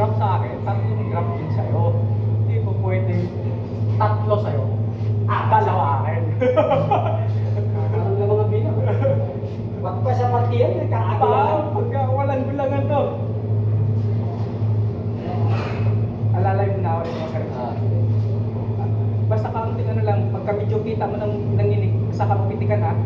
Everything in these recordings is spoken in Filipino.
drop sa akin, 3 drop din sa'yo. Hindi po pwede 3 sa'yo. Dalawa akin. Parang na mga bilang. Ba't pa sa partiyan, nagkakagawa? Pagka walang gulangan to. Alalay mo na ako rin mga karito. Basta kaunting ano lang, pagka medyo kita mo ng nanginig, saka mapitikan ha.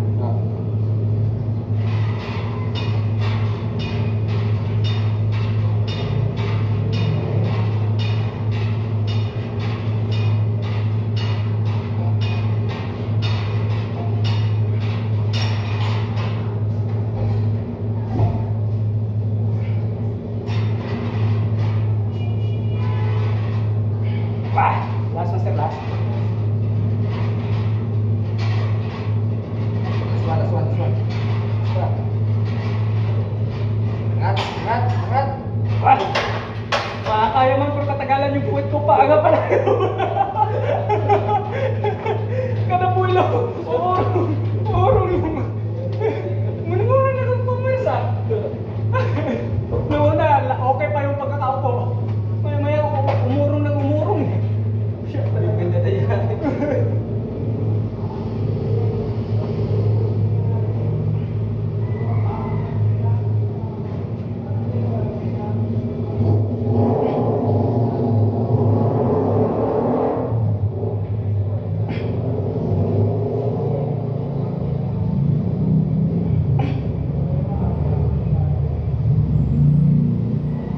Last master, last. Last one. Angat. Kaya man pero katagalan yung puwet ko pa. Aga pala. Kada puwelo. Orong yung... Muna na kang pumirsa. Noona, okay pa yung pagkakaupo. Maya umurong ng umurong. Ganda tayo.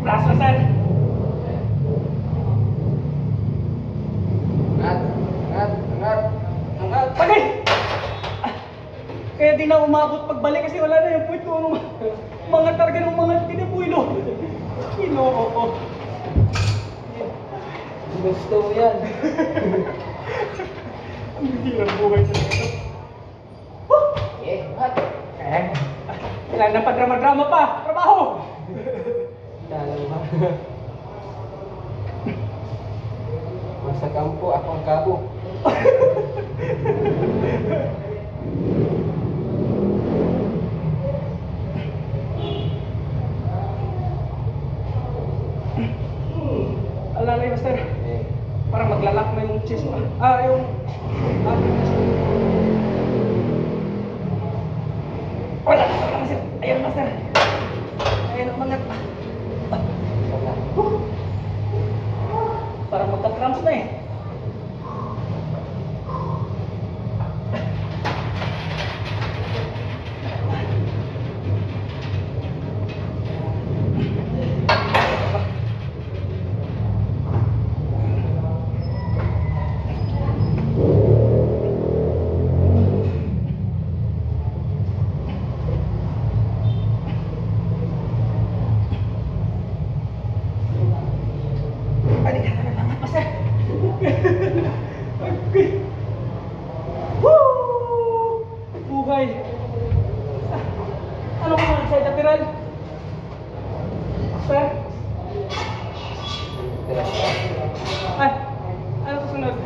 Last na sir. Angat. Pagay! Kaya di na umabot pagbalik kasi wala na yung puwet ko. Mga talaga ng mga tinapuilo. Ginoo ko. Gusto mo yan. Hindi lang buhay sa ito. Kailangan na pa drama-drama pa. Trabaho! Dalawa. Masa kampo, ako ang kabo. Alalay master. Para maglalak na yung chest mo. Yung... Wala master. Ayun master. Ayun umangat. Parang magka-cramps na eh. Buhay. Ano ko mga side lateral? Sir? Ay, ano ko sunod?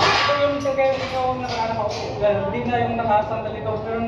Ito yung kaya ikaw ang nakaraan ako. Hindi na yung nakasandal ikaw. Pero